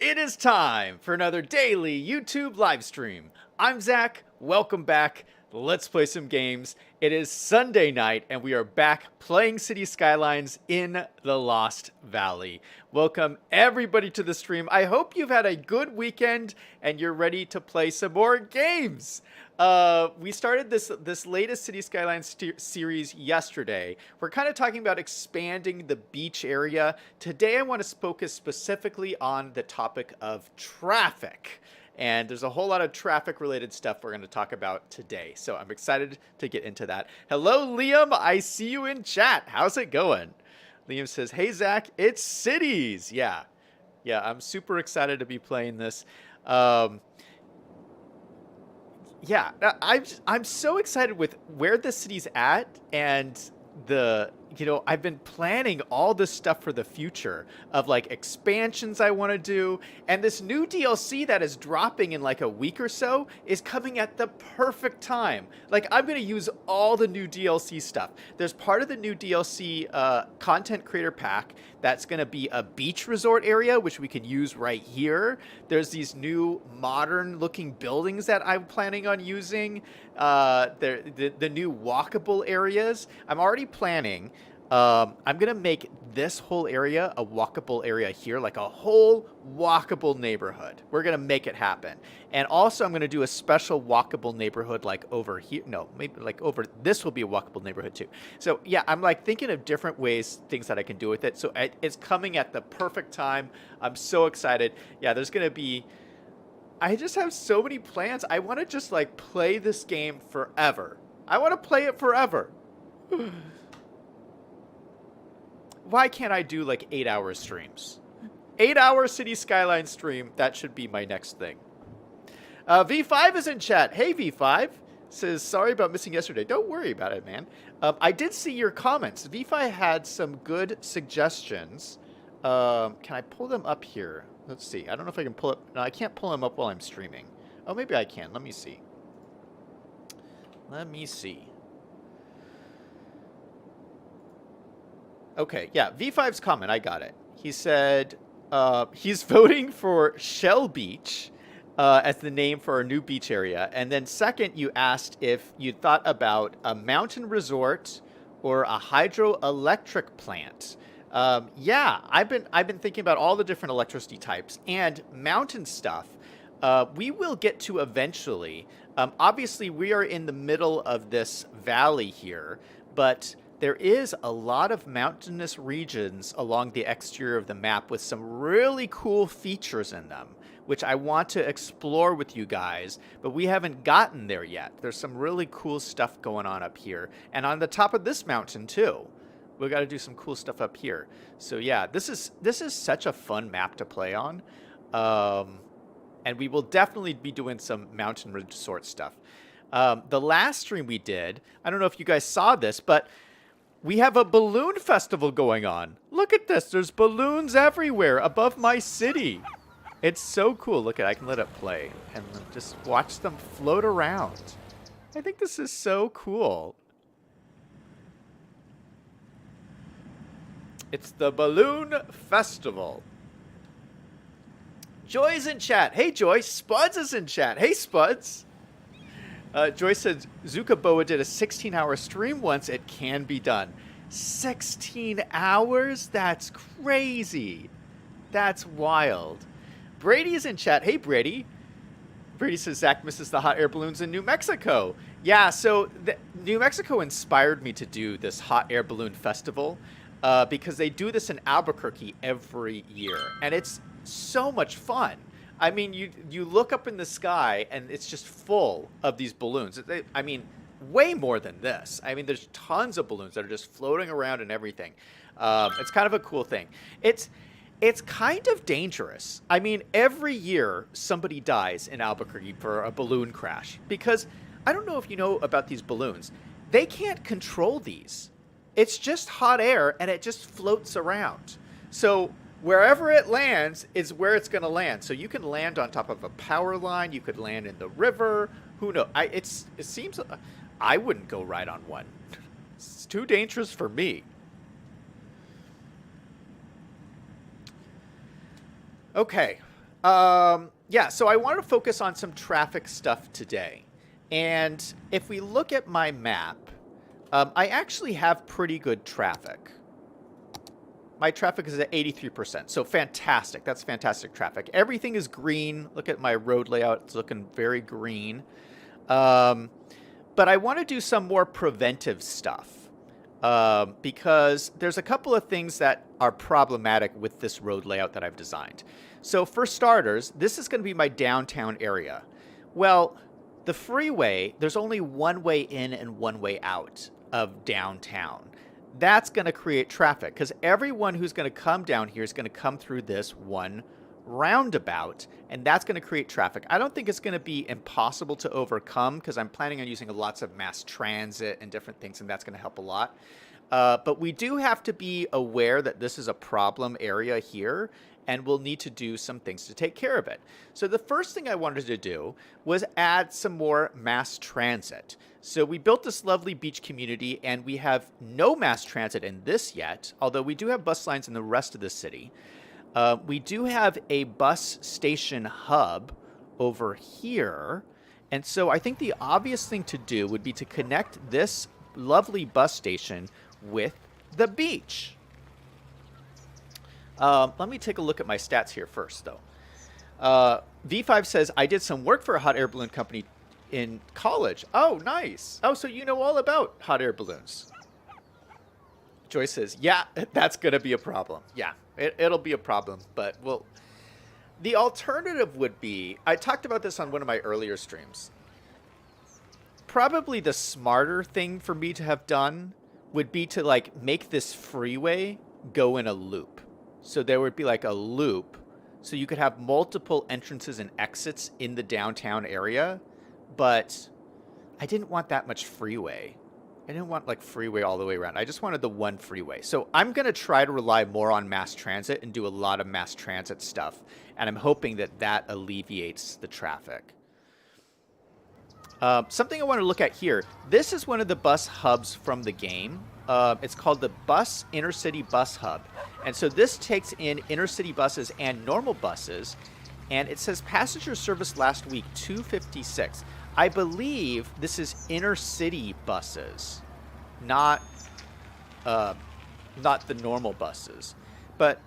It is time for another daily YouTube live stream. I'm Zach. Welcome back. Let's play some games. It is Sunday night, and we are back playing City Skylines in the Lost Valley. Welcome everybody to the stream. I hope you've had a good weekend and you're ready to play some more games. We started this latest City Skylines series yesterday. We're kind of talking about expanding the beach area. Today I want to focus specifically on the topic of traffic. And there's a whole lot of traffic related stuff we're going to talk about today. So I'm excited to get into that. Hello, Liam. I see you in chat. How's it going? Liam says, hey, Zach, it's cities. Yeah, I'm super excited to be playing this. Yeah, I'm so excited with where the city's at and I've been planning all this stuff for the future of like expansions I want to do, and this new DLC that is dropping in like a week or so is coming at the perfect time. Like, I'm going to use all the new DLC stuff. There's part of the new DLC content creator pack that's going to be a beach resort area, which we can use right here. There's these new modern looking buildings that I'm planning on using. The new walkable areas. I'm already planning. I'm going to make this whole area a walkable area here, like a whole walkable neighborhood. We're going to make it happen. And also I'm going to do a special walkable neighborhood like over here. No, maybe like over, this will be a walkable neighborhood too. So yeah, I'm like thinking of different ways, things that I can do with it. So it's coming at the perfect time. I'm so excited. Yeah, there's going to be, I just have so many plans. I want to just like play this game forever. I want to play it forever. Why can't I do like 8-hour streams? 8-hour City Skyline stream. That should be my next thing. V5 is in chat. Hey, V5. Says, sorry about missing yesterday. Don't worry about it, man. I did see your comments. V5 had some good suggestions. Can I pull them up here? Let's see. I don't know if I can pull up. No, I can't pull them up while I'm streaming. Oh, maybe I can. Let me see. Okay, yeah, V5's comment, I got it. He said he's voting for Shell Beach as the name for our new beach area. And then second, you asked if you thought about a mountain resort or a hydroelectric plant. Yeah, I've been thinking about all the different electricity types and mountain stuff. We will get to eventually. Obviously, we are in the middle of this valley here, but there is a lot of mountainous regions along the exterior of the map with some really cool features in them, which I want to explore with you guys, but we haven't gotten there yet. There's some really cool stuff going on up here, and on the top of this mountain too. We've got to do some cool stuff up here. So yeah, this is such a fun map to play on, and we will definitely be doing some mountain resort stuff. The last stream we did, I don't know if you guys saw this, but we have a balloon festival going on. Look at this. There's balloons everywhere above my city. It's so cool. Look at, I can let it play and just watch them float around. I think this is so cool. It's the Balloon Festival. Joy's in chat. Hey, Joy. Spuds is in chat. Hey, Spuds. Joy said Zukaboa did a 16-hour stream once. It can be done. 16 hours? That's crazy. That's wild. Brady's in chat. Hey, Brady. Brady says Zach misses the hot air balloons in New Mexico. Yeah, so New Mexico inspired me to do this hot air balloon festival because they do this in Albuquerque every year. And it's so much fun. I mean, you look up in the sky, and it's just full of these balloons. I mean, way more than this. I mean, there's tons of balloons that are just floating around and everything. It's kind of a cool thing. It's kind of dangerous. I mean, every year somebody dies in Albuquerque for a balloon crash because I don't know if you know about these balloons. They can't control these. It's just hot air, and it just floats around. So wherever it lands is where it's going to land. So you can land on top of a power line. You could land in the river. Who knows? It seems I wouldn't go ride on one. It's too dangerous for me. Okay. Yeah, so I wanted to focus on some traffic stuff today. And if we look at my map, I actually have pretty good traffic. My traffic is at 83%, so fantastic. That's fantastic traffic. Everything is green. Look at my road layout. It's looking very green. But I want to do some more preventive stuff because there's a couple of things that are problematic with this road layout that I've designed. So for starters, this is going to be my downtown area. Well, the freeway, there's only one way in and one way out of downtown. That's going to create traffic because everyone who's going to come down here is going to come through this one roundabout, and that's going to create traffic. I don't think it's going to be impossible to overcome because I'm planning on using lots of mass transit and different things, and that's going to help a lot. But we do have to be aware that this is a problem area here, and we'll need to do some things to take care of it. So the first thing I wanted to do was add some more mass transit. So we built this lovely beach community, and we have no mass transit in this yet, although we do have bus lines in the rest of the city. We do have a bus station hub over here. And so I think the obvious thing to do would be to connect this lovely bus station with the beach. Let me take a look at my stats here first, though. V5 says, I did some work for a hot air balloon company in college. Oh, nice. Oh, so you know all about hot air balloons. Joyce says, yeah, that's going to be a problem. Yeah, it'll be a problem. But, well, the alternative would be, I talked about this on one of my earlier streams. Probably the smarter thing for me to have done would be to, like, make this freeway go in a loop. So there would be like a loop, so you could have multiple entrances and exits in the downtown area, but I didn't want that much freeway. I didn't want like freeway all the way around. I just wanted the one freeway. So I'm going to try to rely more on mass transit and do a lot of mass transit stuff, and I'm hoping that that alleviates the traffic. Something I want to look at here. This is one of the bus hubs from the game. It's called the Bus Intercity Bus Hub. And so this takes in intercity buses and normal buses. And it says passenger service last week, 256. I believe this is intercity buses, not the normal buses. But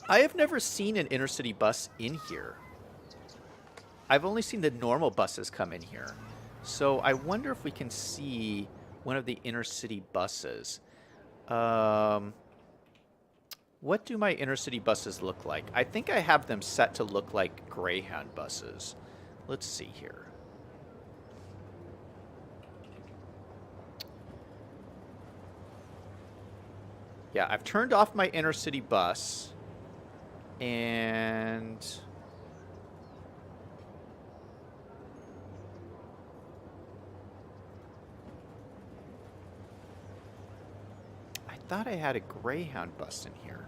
I have never seen an intercity bus in here. I've only seen the normal buses come in here. So I wonder if we can see one of the intercity buses. What do my intercity buses look like? I think I have them set to look like Greyhound buses. Let's see here. Yeah, I've turned off my intercity bus. And I thought I had a Greyhound bus in here.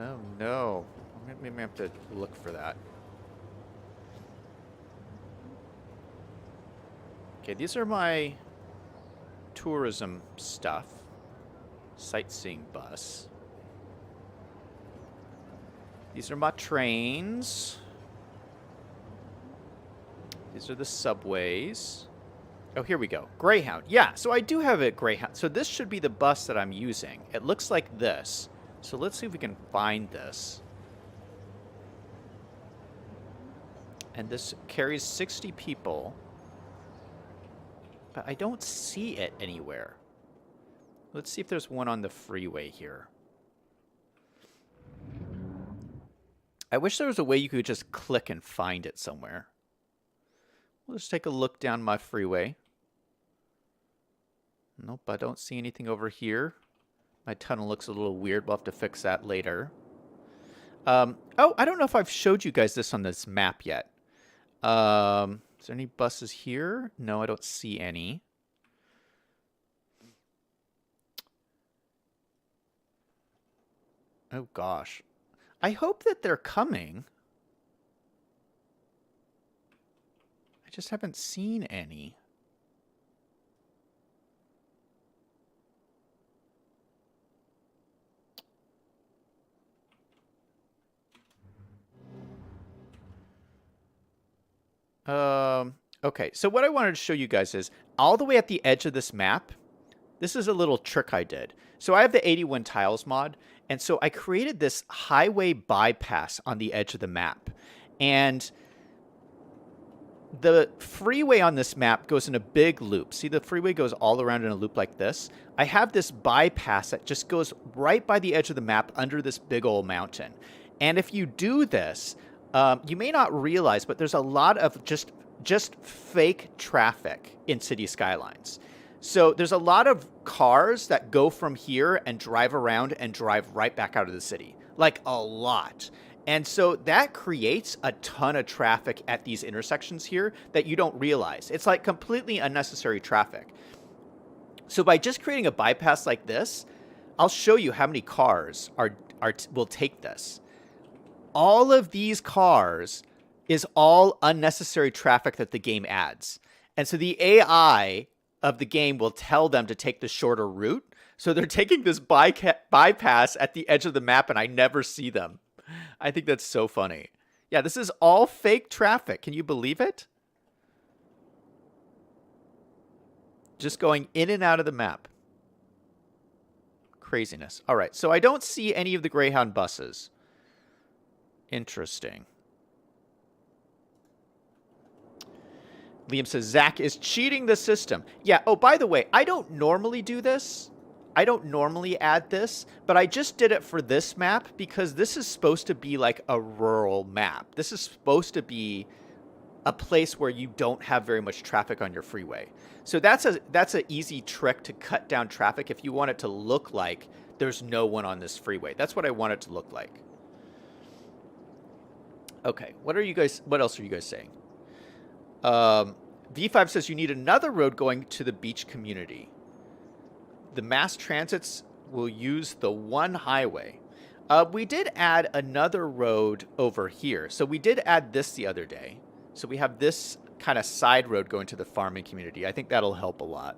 Oh no. Maybe I have to look for that. Okay, these are my tourism stuff. Sightseeing bus. These are my trains. These are the subways. Oh, here we go. Greyhound. Yeah, so I do have a Greyhound. So this should be the bus that I'm using. It looks like this. So let's see if we can find this. And this carries 60 people. But I don't see it anywhere. Let's see if there's one on the freeway here. I wish there was a way you could just click and find it somewhere. Let's take a look down my freeway. Nope, I don't see anything over here. My tunnel looks a little weird. We'll have to fix that later. Oh, I don't know if I've showed you guys this on this map yet. Is there any buses here? No, I don't see any. Oh, gosh. I hope that they're coming. I just haven't seen any. Okay, so what I wanted to show you guys is all the way at the edge of this map, this is a little trick I did. So I have the 81 tiles mod, and so I created this highway bypass on the edge of the map. And the freeway on this map goes in a big loop. See, the freeway goes all around in a loop like this. I have this bypass that just goes right by the edge of the map under this big old mountain. And if you do this, you may not realize, but there's a lot of just fake traffic in City Skylines. So there's a lot of cars that go from here and drive around and drive right back out of the city. Like a lot. And so that creates a ton of traffic at these intersections here that you don't realize. It's like completely unnecessary traffic. So by just creating a bypass like this, I'll show you how many cars will take this. All of these cars is all unnecessary traffic that the game adds. And so the AI of the game will tell them to take the shorter route. So they're taking this bypass at the edge of the map, and I never see them. I think that's so funny. Yeah, this is all fake traffic. Can you believe it? Just going in and out of the map. Craziness. All right, so I don't see any of the Greyhound buses. Interesting. Liam says, Zach is cheating the system. Yeah, oh, by the way, I don't normally do this. I don't normally add this, but I just did it for this map because this is supposed to be like a rural map. This is supposed to be a place where you don't have very much traffic on your freeway. So that's an easy trick to cut down traffic if you want it to look like there's no one on this freeway. That's what I want it to look like. Okay, what else are you guys saying? V5 says you need another road going to the beach community. The mass transits will use the one highway. We did add another road over here. So we did add this the other day. So we have this kind of side road going to the farming community. I think that'll help a lot.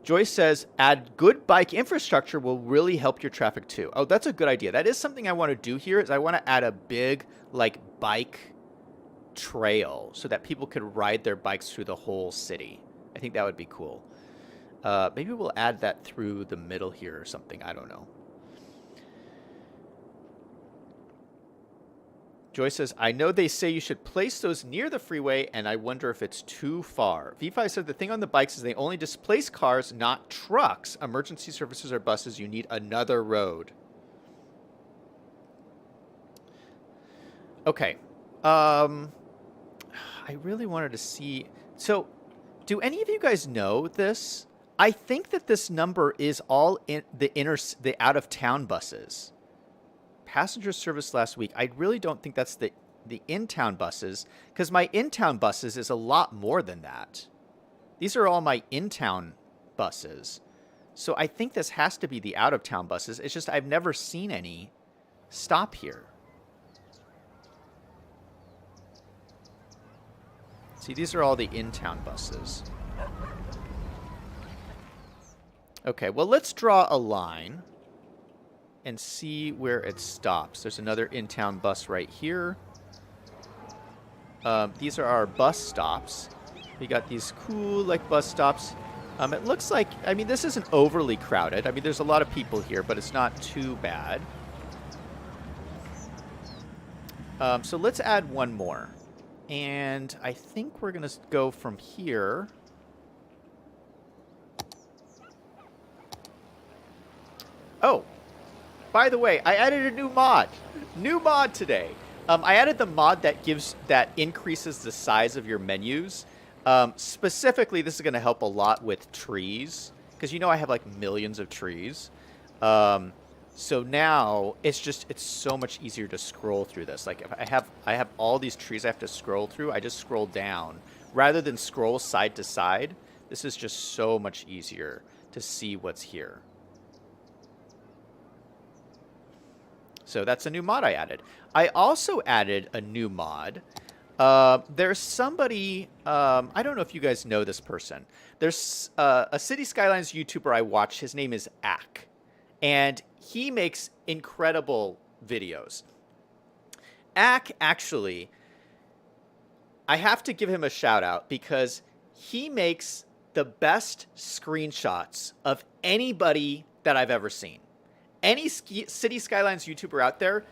Joyce says, add good bike infrastructure will really help your traffic too. Oh, that's a good idea. That is something I want to do here is I want to add a big like bike trail so that people could ride their bikes through the whole city. I think that would be cool. Maybe we'll add that through the middle here or something. I don't know. Joyce says, I know they say you should place those near the freeway, and I wonder if it's too far. V5 said the thing on the bikes is they only displace cars, not trucks. Emergency services or buses, you need another road. Okay. I really wanted to see. So, do any of you guys know this? I think that this number is all in the out-of-town buses. Passenger service last week. I really don't think that's the in-town buses, because my in-town buses is a lot more than that. These are all my in-town buses. So I think this has to be the out-of-town buses. It's just I've never seen any stop here. See, these are all the in-town buses. Okay, well, let's draw a line and see where it stops. There's another in-town bus right here. These are our bus stops. We got these cool, like, bus stops. It looks like, I mean, this isn't overly crowded. I mean, there's a lot of people here, but it's not too bad. So let's add one more. And I think we're going to go from here. Oh, by the way, I added a new mod. New mod today. I added the mod that increases the size of your menus. Specifically, this is going to help a lot with trees, because you know I have like millions of trees. So now it's so much easier to scroll through this. Like if I have all these trees I have to scroll through, I just scroll down rather than scroll side to side. This is just so much easier to see what's here. So that's a new mod I added. I also added a new mod. There's somebody, I don't know if you guys know this person. There's a City Skylines YouTuber I watch. His name is Ack. And he makes incredible videos. Ack, actually, I have to give him a shout out because he makes the best screenshots of anybody that I've ever seen. Any City Skylines YouTuber out there,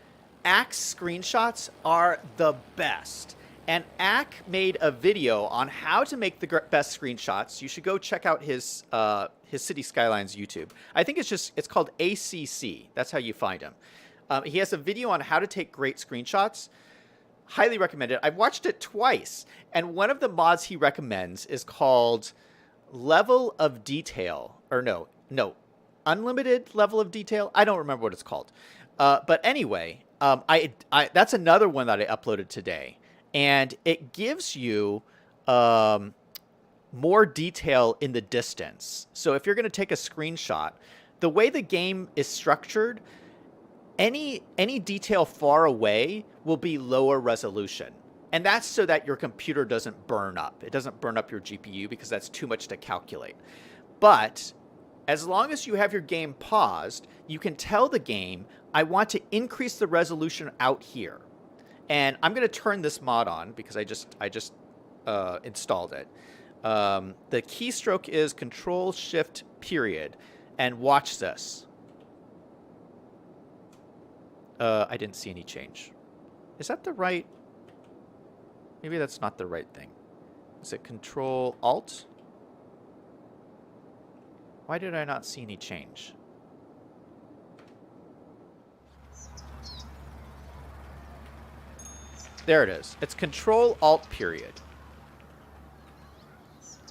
Ack's screenshots are the best. And Ack made a video on how to make the best screenshots. You should go check out his City Skylines YouTube. I think it's called ACC. That's how you find him. He has a video on how to take great screenshots. Highly recommend it. I've watched it twice. And one of the mods he recommends is called Level of Detail. Or no, Unlimited Level of Detail. I don't remember what it's called. But anyway, that's another one that I uploaded today. And it gives you more detail in the distance. So if you're going to take a screenshot, the way the game is structured, any detail far away will be lower resolution. And that's so that your computer doesn't burn up. It doesn't burn up your GPU because that's too much to calculate. But as long as you have your game paused, you can tell the game, I want to increase the resolution out here. And I'm going to turn this mod on because I just installed it. The keystroke is Control-Shift-period. And watch this. I didn't see any change. Is that the right? Maybe that's not the right thing. Is it Control-Alt? Why did I not see any change? There it is. It's Control-Alt-period.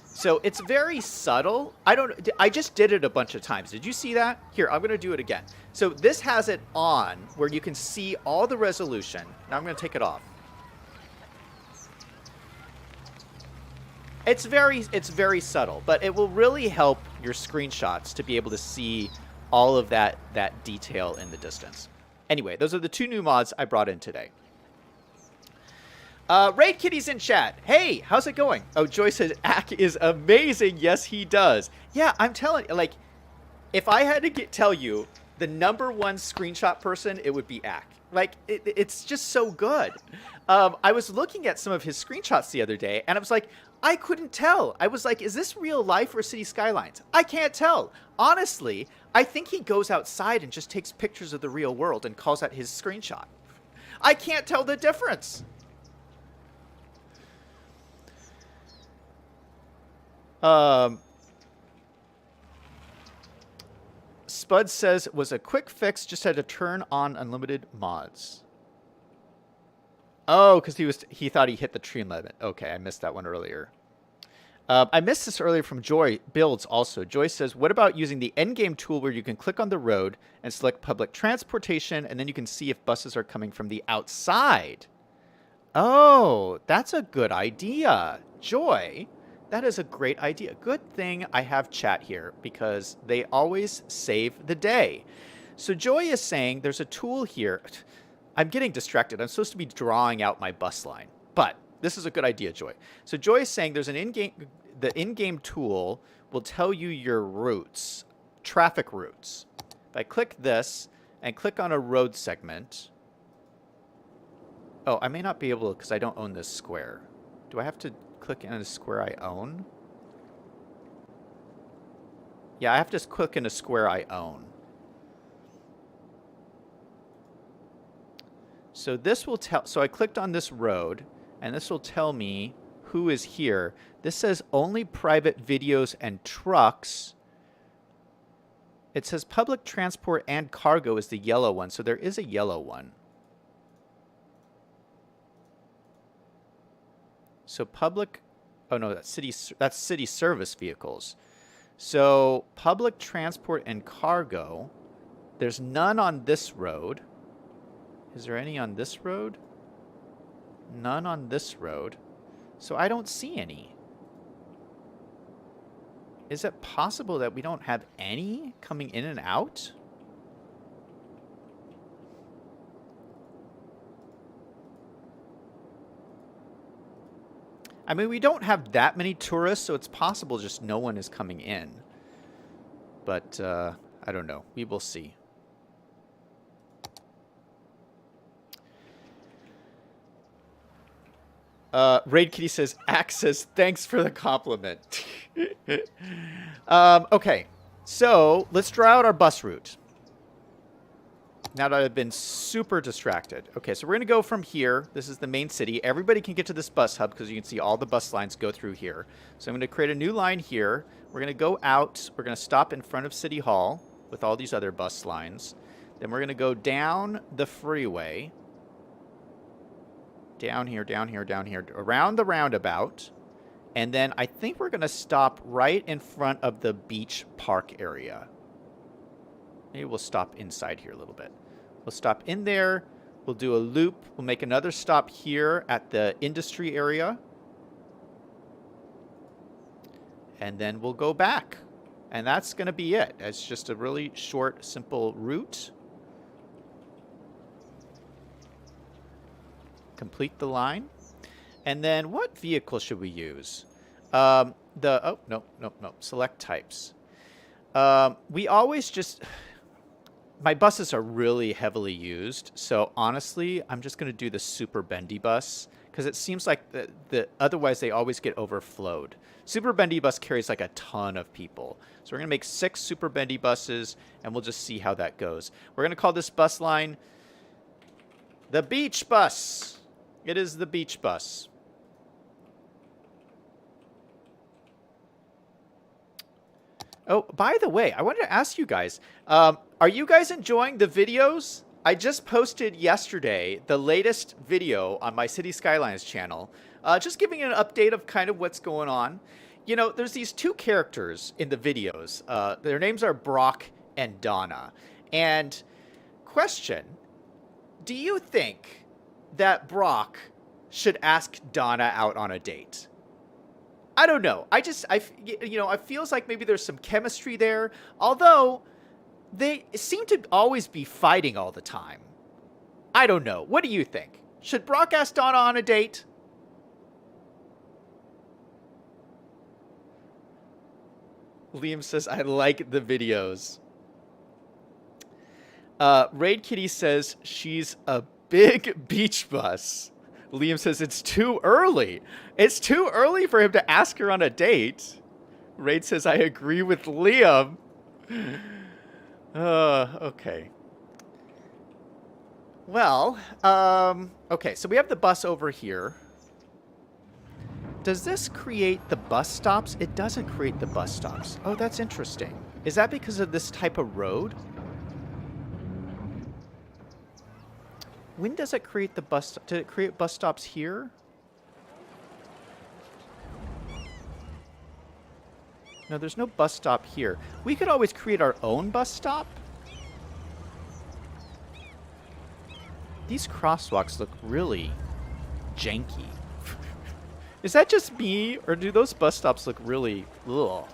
So it's very subtle. I just did it a bunch of times. Did you see that? Here, I'm going to do it again. So this has it on where you can see all the resolution. Now I'm going to take it off. It's very subtle, but it will really help your screenshots to be able to see all of that detail in the distance. Anyway, those are the two new mods I brought in today. Raid Kitty's in chat. Hey, how's it going? Oh, Joy says Ack is amazing. Yes, he does. Yeah, I'm telling you, like, if I had to tell you the #1 screenshot person, it would be Ack. Like, it's just so good. I was looking at some of his screenshots the other day, and I was like, I couldn't tell. I was like, is this real life or City Skylines? I can't tell. Honestly, I think he goes outside and just takes pictures of the real world and calls that his screenshot. I can't tell the difference. Spud says, was a quick fix, just had to turn on unlimited mods. Oh, because he thought he hit the tree limit. Okay, I missed that one earlier. I missed this earlier from Joy Builds also. Joy says, what about using the endgame tool where you can click on the road and select public transportation, and then you can see if buses are coming from the outside? Oh, that's a good idea. Joy, that is a great idea. Good thing I have chat here because they always save the day. So Joy is saying there's a tool here. I'm getting distracted. I'm supposed to be drawing out my bus line. But this is a good idea, Joy. So Joy is saying there's an the in-game tool will tell you your routes, traffic routes. If I click this and click on a road segment. Oh, I may not be able to because I don't own this square. Do I have to click in a square I own? Yeah, I have to click in a square I own. So this will tell, so I clicked on this road, and this will tell me who is here. This says only private videos and trucks. It says public transport and cargo is the yellow one, so there is a yellow one. So public, oh no, that's city service vehicles. So public transport and cargo, there's none on this road. Is there any on this road? None on this road. So I don't see any. Is it possible that we don't have any coming in and out? I mean, we don't have that many tourists, so it's possible just no one is coming in. But I don't know. We will see. Raid Kitty says, Axe says, thanks for the compliment. Okay, so let's draw out our bus route. Now that I've been super distracted. Okay, so we're going to go from here. This is the main city. Everybody can get to this bus hub because you can see all the bus lines go through here. So I'm going to create a new line here. We're going to go out. We're going to stop in front of City Hall with all these other bus lines. Then we're going to go down the freeway. Down here, down here, down here. Around the roundabout. And then I think we're going to stop right in front of the beach park area. Maybe we'll stop inside here a little bit. We'll stop in there. We'll do a loop. We'll make another stop here at the industry area. And then we'll go back. And that's going to be it. It's just a really short, simple route. Complete the line. And then what vehicle should we use? Oh, no. Select types. We always just... My buses are really heavily used, so honestly, I'm just going to do the super bendy bus, because it seems like otherwise they always get overflowed. Super bendy bus carries like a ton of people. So we're going to make 6 super bendy buses, and we'll just see how that goes. We're going to call this bus line the beach bus. It is the beach bus. Oh, by the way, I wanted to ask you guys, are you guys enjoying the videos? I just posted yesterday the latest video on my City Skylines channel, just giving an update of kind of what's going on. You know, there's these 2 characters in the videos. Their names are Brock and Donna. And question, do you think that Brock should ask Donna out on a date? I don't know. It feels like maybe there's some chemistry there. Although, they seem to always be fighting all the time. I don't know. What do you think? Should Brock ask Donna on a date? Liam says, I like the videos. Raid Kitty says, she's a big beach bus. Liam says, it's too early. It's too early for him to ask her on a date. Raid says, I agree with Liam. Okay. Well, okay, so we have the bus over here. Does this create the bus stops? It doesn't create the bus stops. Oh, that's interesting. Is that because of this type of road? When does it create the bus? Did it create bus stops here? No, there's no bus stop here. We could always create our own bus stop. These crosswalks look really janky. Is that just me, or do those bus stops look really... Ugh.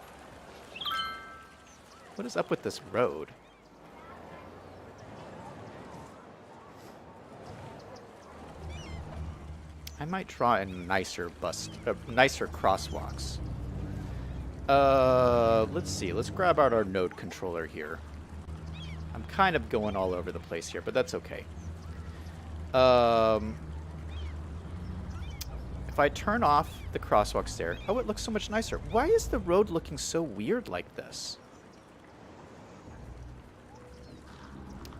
What is up with this road? I might try a nicer nicer crosswalks. Let's see. Let's grab out our node controller here. I'm kind of going all over the place here, but that's okay. If I turn off the crosswalks there... Oh, it looks so much nicer. Why is the road looking so weird like this?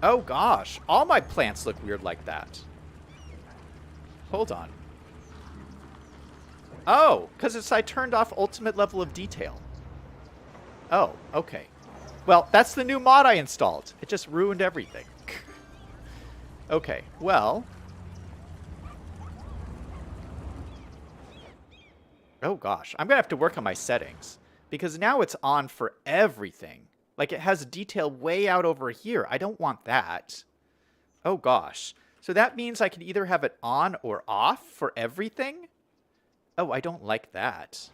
Oh, gosh. All my plants look weird like that. Hold on. Oh, because I turned off ultimate level of detail. Oh, okay. Well, that's the new mod I installed. It just ruined everything. Okay, well... Oh gosh, I'm going to have to work on my settings. Because now it's on for everything. Like, it has detail way out over here. I don't want that. Oh gosh. So that means I can either have it on or off for everything? Oh, I don't like that.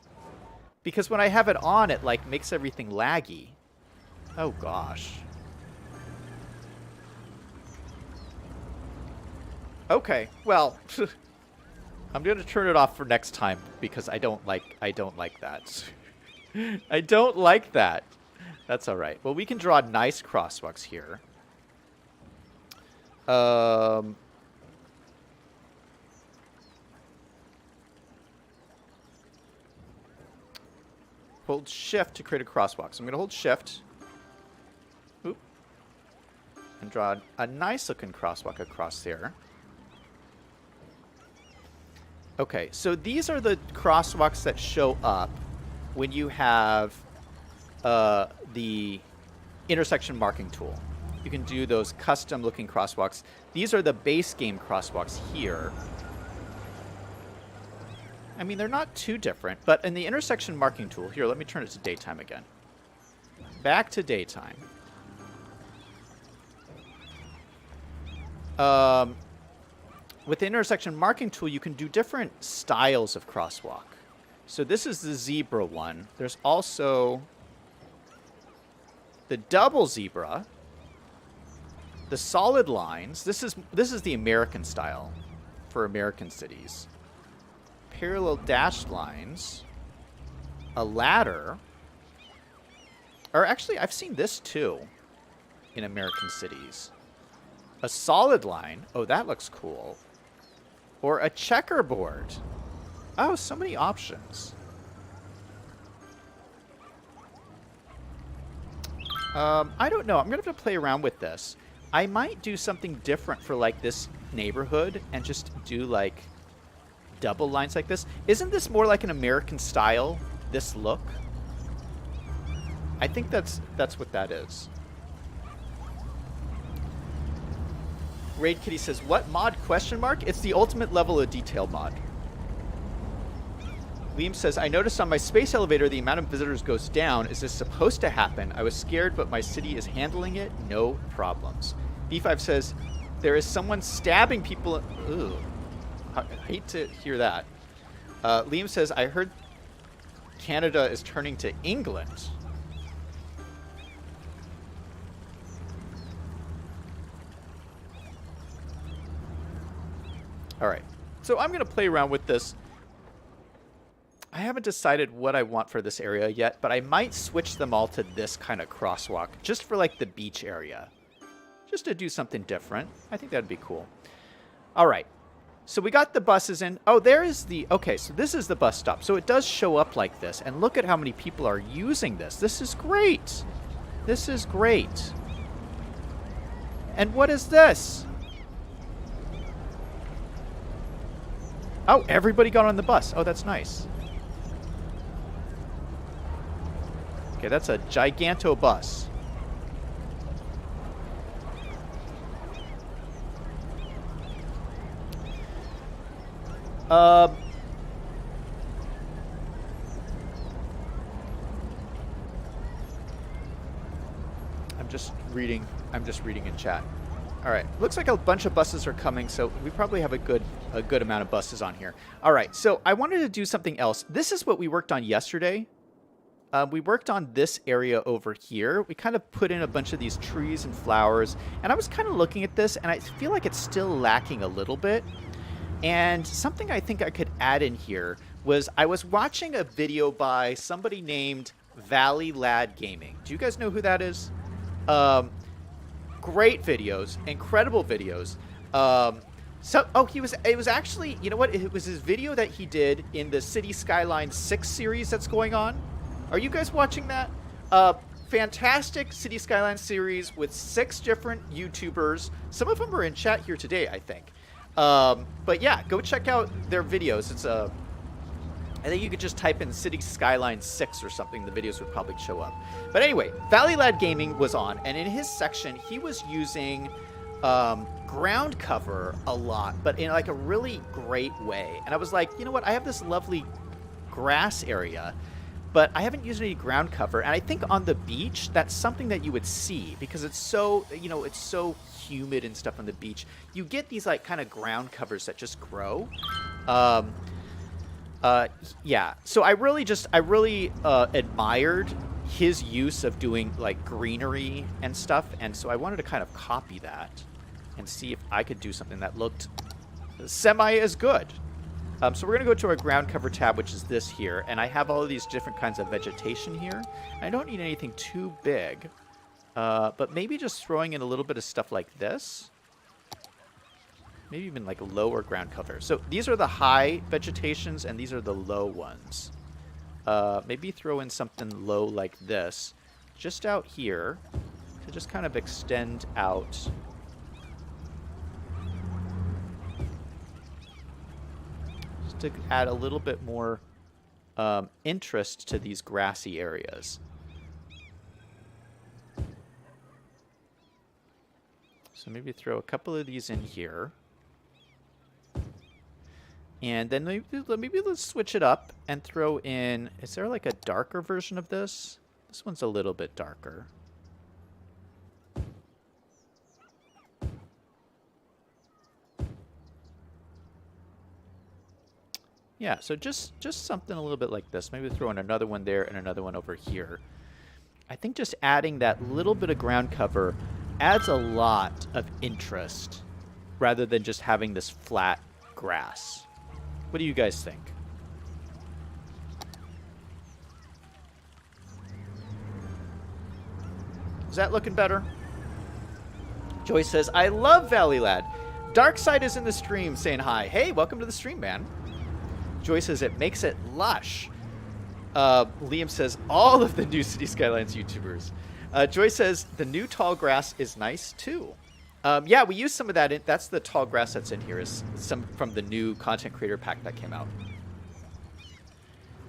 Because when I have it on, it, like, makes everything laggy. Oh gosh. Okay, well... I'm going to turn it off for next time because I don't like that. I don't like that. That's all right. Well, we can draw nice crosswalks here. hold shift to create a crosswalk. So I'm going to hold shift. Oop. And draw a nice looking crosswalk across there. Okay, so these are the crosswalks that show up when you have the intersection marking tool. You can do those custom looking crosswalks. These are the base game crosswalks here. I mean, they're not too different, but in the intersection marking tool, here, let me turn it to daytime again. Back to daytime. With the intersection marking tool, you can do different styles of crosswalk. So this is the zebra one. There's also the double zebra, the solid lines. This is the American style for American cities. Parallel dashed lines, a ladder, or actually I've seen this too in American cities. A solid line, oh that looks cool. Or a checkerboard. Oh, so many options. I don't know, I'm gonna have to play around with this. I might do something different for like this neighborhood and just do like double lines like this. Isn't this more like an American style, this look? I think that's what that is. Raid Kitty says, what mod question mark? It's the ultimate level of detail mod. Liam says, I noticed on my space elevator the amount of visitors goes down. Is this supposed to happen? I was scared, but my city is handling it. No problems. B5 says, there is someone stabbing people. Ugh. I hate to hear that. Liam says, I heard Canada is turning to England. All right. So I'm going to play around with this. I haven't decided what I want for this area yet, but I might switch them all to this kind of crosswalk just for like the beach area. Just to do something different. I think that'd be cool. All right. So we got the buses in. Oh, there is the... Okay, so this is the bus stop. So it does show up like this. And look at how many people are using this. This is great. This is great. And what is this? Oh, everybody got on the bus. Oh, that's nice. Okay, that's a giganto bus. I'm just reading in chat. All right, looks like a bunch of buses are coming, so we probably have a good amount of buses on here. All right, so I wanted to do something else. This is what we worked on yesterday. We worked on this area over here. We kind of put in a bunch of these trees and flowers, and I was kind of looking at this, and I feel like it's still lacking a little bit. And something I think I could add in here was I was watching a video by somebody named Valley Lad Gaming. Do you guys know who that is? Great videos, incredible videos. It was actually, you know what? It was his video that he did in the City Skylines 6 series that's going on. Are you guys watching that? Fantastic City Skylines series with 6 different YouTubers. Some of them are in chat here today, I think. But yeah, go check out their videos. It's I think you could just type in City Skylines 6 or something. The videos would probably show up. But anyway, Valley Lad Gaming was on, and in his section, he was using ground cover a lot, but in like a really great way. And I was like, you know what? I have this lovely grass area, but I haven't used any ground cover. And I think on the beach, that's something that you would see because it's so, you know, it's so humid and stuff on the beach. You get these like kind of ground covers that just grow. Yeah, so I really admired his use of doing like greenery and stuff, and so I wanted to kind of copy that and see if I could do something that looked semi as good. So we're gonna go to our ground cover tab, which is this here, and I have all of these different kinds of vegetation here. I don't need anything too big, but maybe just throwing in a little bit of stuff like this. Maybe even like lower ground cover. So these are the high vegetations and these are the low ones. Maybe throw in something low like this, just out here, to just kind of extend out. Just to add a little bit more interest to these grassy areas. So maybe throw a couple of these in here. And then maybe let's switch it up and throw in... Is there like a darker version of this? This one's a little bit darker. Yeah, so just something a little bit like this. Maybe throw in another one there and another one over here. I think just adding that little bit of ground cover adds a lot of interest rather than just having this flat grass. What do you guys think? Is that looking better? Joyce says, I love Valley Lad. Darkside is in the stream saying hi. Hey, welcome to the stream, man. Joyce says, it makes it lush. Liam says, all of the new City Skylines YouTubers. Joyce says, the new tall grass is nice, too. Yeah, we used some of that. That's the tall grass that's in here, is some from the new content creator pack that came out.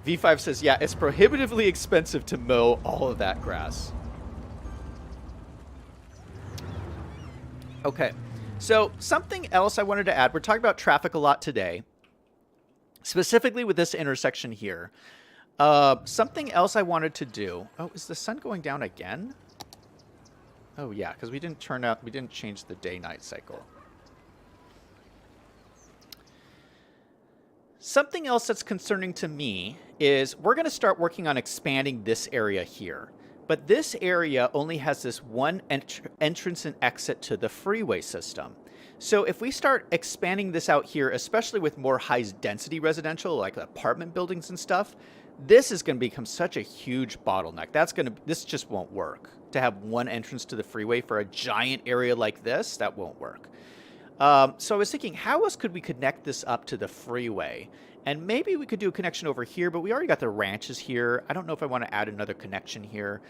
V5 says, yeah, it's prohibitively expensive to mow all of that grass. Okay, so something else I wanted to add. We're talking about traffic a lot today, specifically with this intersection here. Something else I wanted to do. Oh, is the sun going down again? Oh yeah, because we didn't change the day-night cycle. Something else that's concerning to me is we're going to start working on expanding this area here. But this area only has this one entrance and exit to the freeway system. So if we start expanding this out here, especially with more high-density residential, like apartment buildings and stuff, this is going to become such a huge bottleneck. This just won't work. To have one entrance to the freeway for a giant area like this, that won't work. So I was thinking, how else could we connect this up to the freeway? And maybe we could do a connection over here, but we already got the ranches here. I don't know if I want to add another connection here.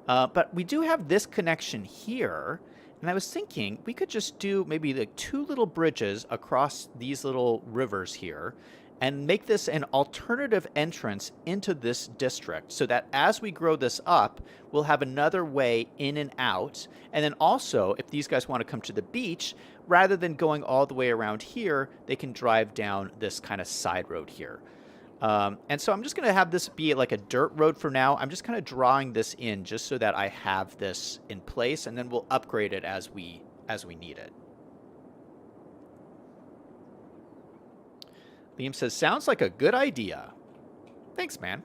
But we do have this connection here. And I was thinking we could just do maybe like 2 little bridges across these little rivers here and make this an alternative entrance into this district so that as we grow this up, we'll have another way in and out. And then also, if these guys want to come to the beach, rather than going all the way around here, they can drive down this kind of side road here. And so I'm just going to have this be like a dirt road for now. I'm just kind of drawing this in just so that I have this in place, and then we'll upgrade it as we need it. Liam says, sounds like a good idea. Thanks, man.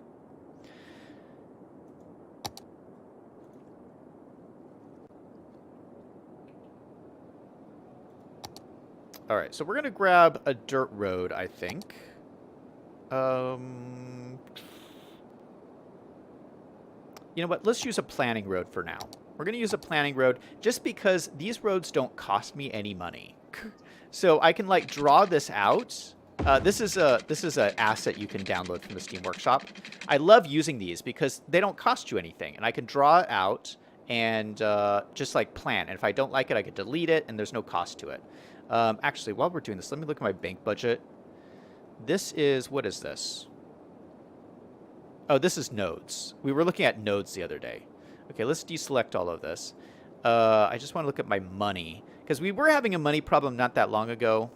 All right, so we're going to grab a dirt road, I think. You know what? Let's use a planning road for now. We're going to use a planning road just because these roads don't cost me any money. So I can like draw this out. This is an asset you can download from the Steam Workshop. I love using these because they don't cost you anything, and I can draw it out and just like plan. And if I don't like it, I can delete it, and there's no cost to it. Actually, while we're doing this, let me look at my bank budget. This is, what is this? Oh, this is nodes. We were looking at nodes the other day. Okay, let's deselect all of this. I just want to look at my money because we were having a money problem not that long ago.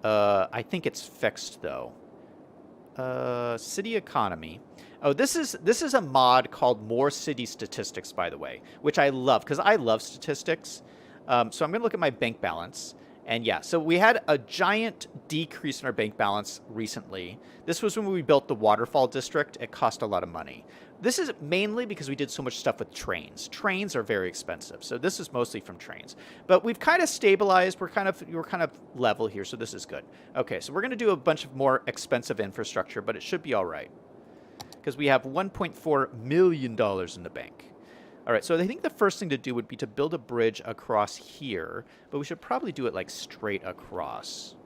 I think it's fixed though. City economy. Oh, this is a mod called More City Statistics, by the way, which I love because I love statistics. So I'm going to look at my bank balance. And yeah, so we had a giant decrease in our bank balance recently. This was when we built the Waterfall district. It cost a lot of money. This is mainly because we did so much stuff with trains. Trains are very expensive, so this is mostly from trains. But we've kind of stabilized. We're kind of level here, so this is good. Okay, so we're going to do a bunch of more expensive infrastructure, but it should be all right because we have $1.4 million in the bank. All right, so I think the first thing to do would be to build a bridge across here, but we should probably do it like straight across.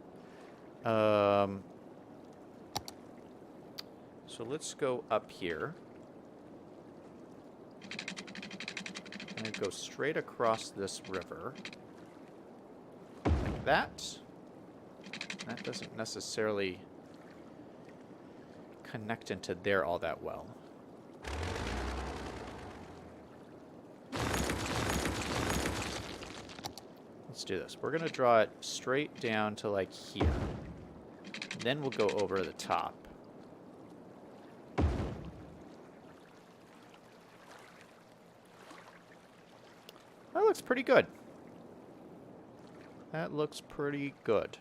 So let's go up here. And go straight across this river. Like that. That doesn't necessarily connect into there all that well. Let's do this. We're going to draw it straight down to like here. Then we'll go over the top. That looks pretty good. That looks pretty good.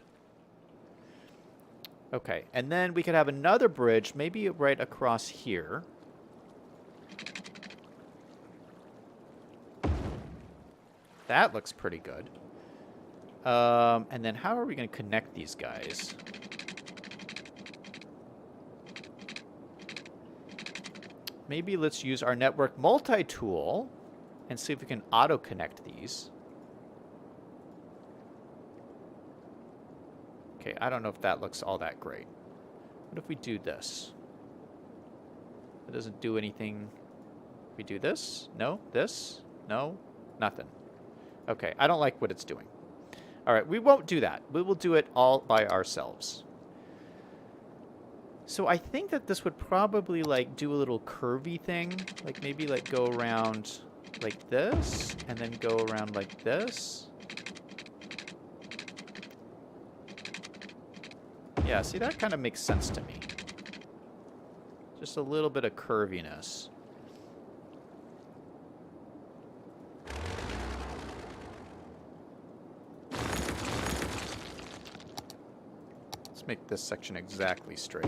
Okay, and then we could have another bridge, maybe right across here. That looks pretty good. And then how are we going to connect these guys? Maybe let's use our network multi-tool and see if we can auto-connect these. Okay, I don't know if that looks all that great. What if we do this? It doesn't do anything. We do this? No? This? No? Nothing. Okay, I don't like what it's doing. All right, we won't do that. We will do it all by ourselves. So I think that this would probably like do a little curvy thing. Like maybe like go around like this and then go around like this. Yeah, see, that kind of makes sense to me. Just a little bit of curviness. Let's make this section exactly straight.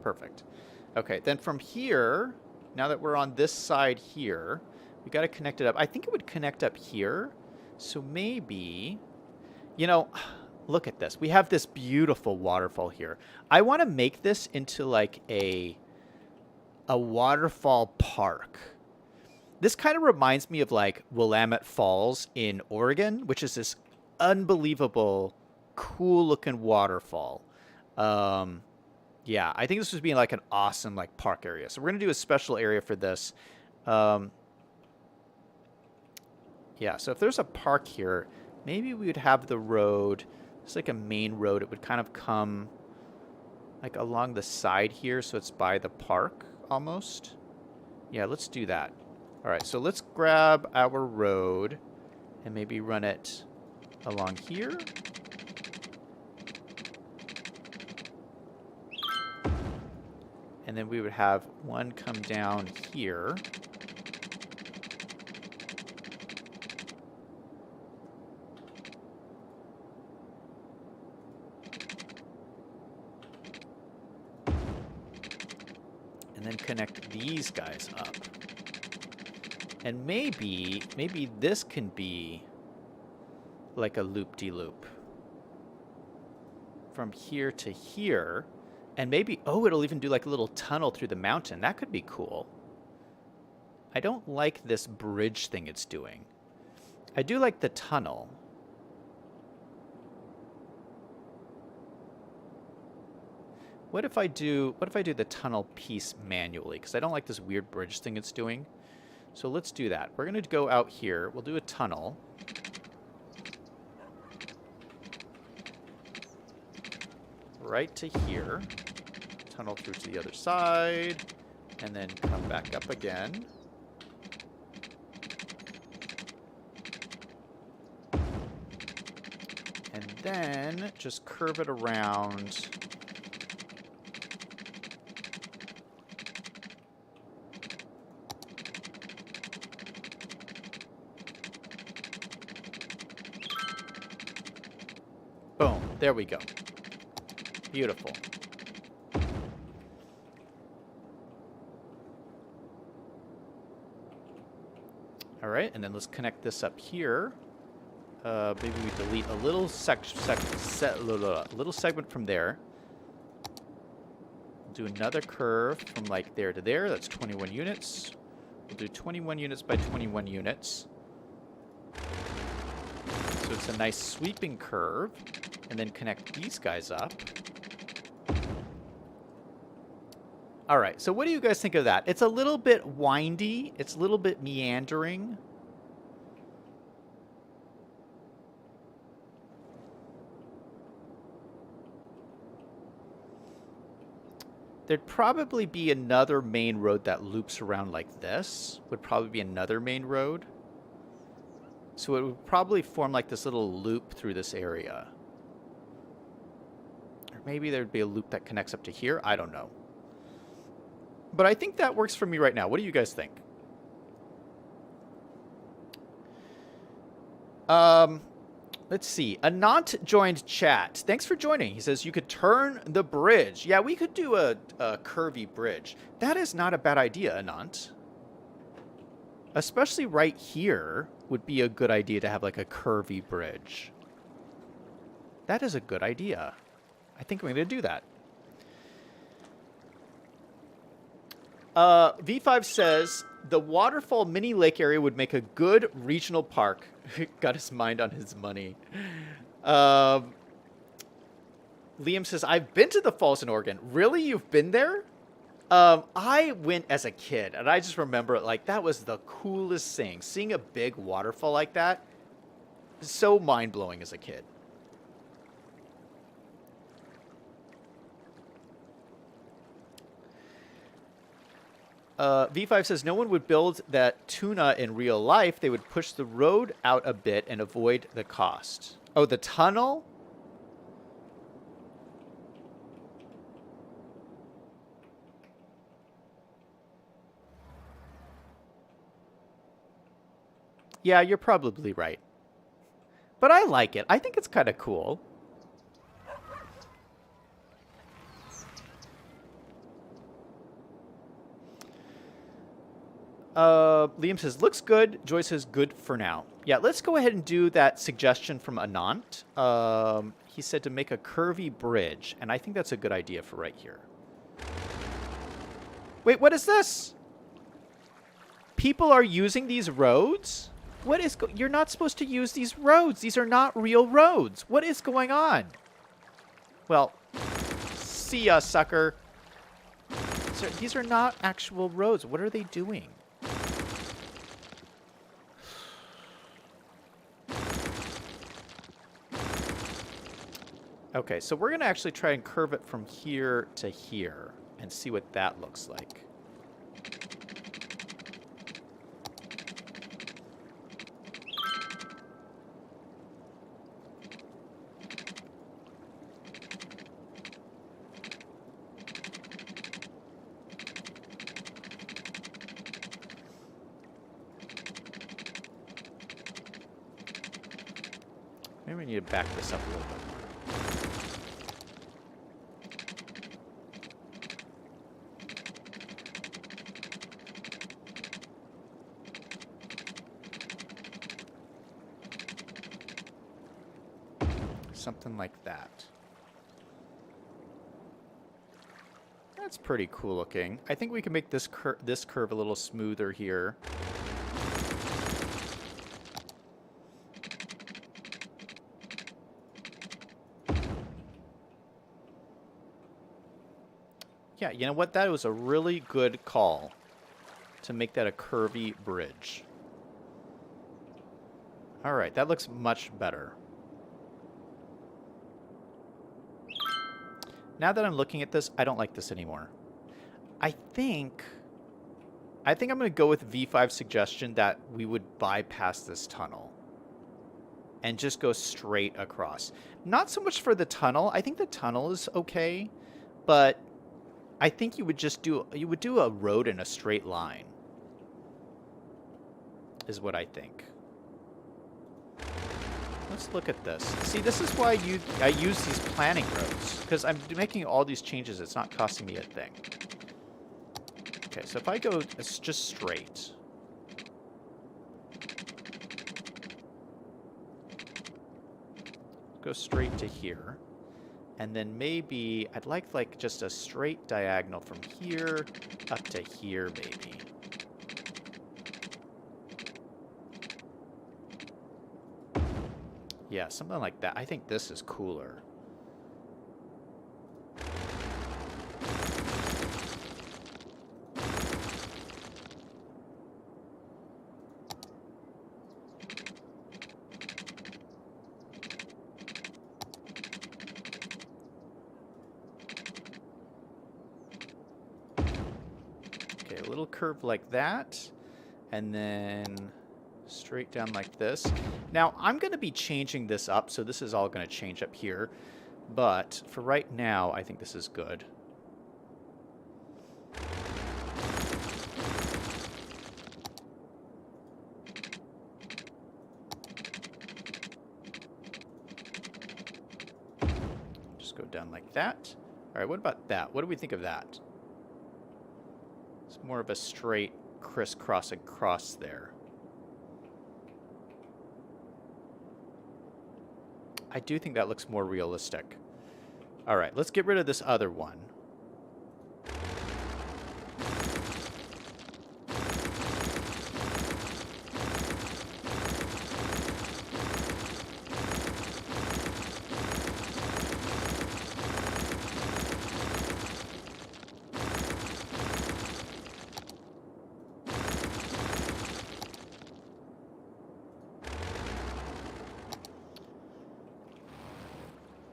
Perfect. Okay, then from here, now that we're on this side here, we got to connect it up. I think it would connect up here. So maybe, you know, look at this. We have this beautiful waterfall here. I want to make this into like a waterfall park. This kind of reminds me of like Willamette Falls in Oregon, which is this unbelievable, cool looking waterfall. Yeah, I think this would be like an awesome like park area. So we're going to do a special area for this. Yeah, so if there's a park here, maybe we would have the road. It's like a main road. It would kind of come like along the side here, so it's by the park almost. Yeah, let's do that. All right, so let's grab our road and maybe run it along here. And then we would have one come down here. And then connect these guys up. And maybe this can be like a loop-de-loop. From here to here. And maybe, oh, it'll even do like a little tunnel through the mountain. That could be cool. I don't like this bridge thing it's doing. I do like the tunnel. What if I do the tunnel piece manually? Because I don't like this weird bridge thing it's doing. So let's do that. We're going to go out here. We'll do a tunnel. Right to here. Tunnel through to the other side. And then come back up again. And then just curve it around. Boom. There we go. Beautiful. All right, and then let's connect this up here. Maybe we delete a little little segment from there. Do another curve from like there to there. That's 21 units. We'll do 21 units by 21 units. So it's a nice sweeping curve. And then connect these guys up. All right, so what do you guys think of that? It's a little bit windy. It's a little bit meandering. There'd probably be another main road that loops around like this. Would probably be another main road. So it would probably form like this little loop through this area. Or maybe there'd be a loop that connects up to here. I don't know. But I think that works for me right now. What do you guys think? Let's see. Anant joined chat. Thanks for joining. He says you could turn the bridge. Yeah, we could do a curvy bridge. That is not a bad idea, Anant. Especially right here would be a good idea to have like a curvy bridge. That is a good idea. I think I'm going to do that. V5 says the Waterfall mini lake area would make a good regional park. Got his mind on his money. Liam says, I've been to the falls in Oregon. Really? You've been there? I went as a kid, and I just remember it like that was the coolest thing. Seeing a big waterfall like that, so mind-blowing as a kid. V5 says no one would build that tuna in real life. They would push the road out a bit and avoid the cost. Oh, the tunnel? Yeah, you're probably right. But I like it. I think it's kind of cool. Liam says, looks good. Joy says, good for now. Yeah, let's go ahead and do that suggestion from Anant. He said to make a curvy bridge, and I think that's a good idea for right here. Wait, what is this? People are using these roads? What is you're not supposed to use these roads. These are not real roads. What is going on? Well, see ya, sucker. These are not actual roads. What are they doing? Okay, so we're going to actually try and curve it from here to here and see what that looks like. Maybe we need to back this up a little bit. Something like that. That's pretty cool looking. I think we can make this curve a little smoother here. Yeah, you know what? That was a really good call to make that a curvy bridge. All right, that looks much better. Now that I'm looking at this, I don't like this anymore. I think I'm going to go with V5's suggestion that we would bypass this tunnel and just go straight across. Not so much for the tunnel. I think the tunnel is okay, but I think you would do a road in a straight line. Is what I think. Let's look at this. See, this is why I use these planning roads, because I'm making all these changes. It's not costing me a thing. Okay, so if I go, it's just straight. Go straight to here. And then maybe I'd like just a straight diagonal from here up to here, maybe. Yeah, something like that. I think this is cooler. little curve like that. And then straight down like this. Now, I'm going to be changing this up, so this is all going to change up here. But for right now, I think this is good. Just go down like that. All right, what about that? What do we think of that? It's more of a straight crisscross across there. I do think that looks more realistic. All right, let's get rid of this other one.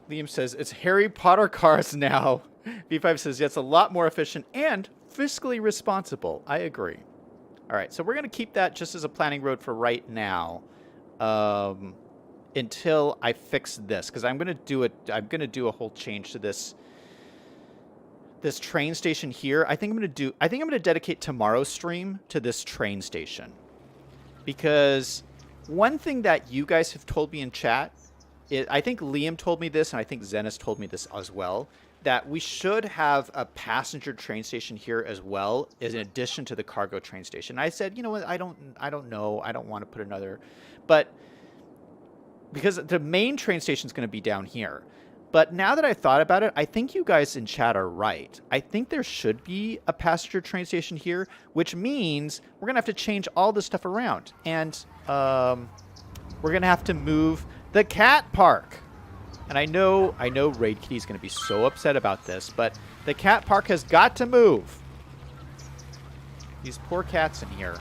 Liam says, it's Harry Potter cars now. V5 says, yeah, it's a lot more efficient and fiscally responsible. I agree. All right, so we're going to keep that just as a planning road for right now until I fix this, because I'm going to do a whole change to this train station here. I think I'm going to dedicate tomorrow's stream to this train station. Because one thing that you guys have told me in chat, I think Liam told me this, and I think Zenis told me this as well, that we should have a passenger train station here as well, in addition to the cargo train station. I said, you know what, I don't know, I don't want to put another, but because the main train station is going to be down here. But now that I thought about it, I think you guys in chat are right. I think there should be a passenger train station here, which means we're going to have to change all this stuff around. And we're going to have to move the cat park. And I know Raid Kitty's going to be so upset about this, but the cat park has got to move. These poor cats in here.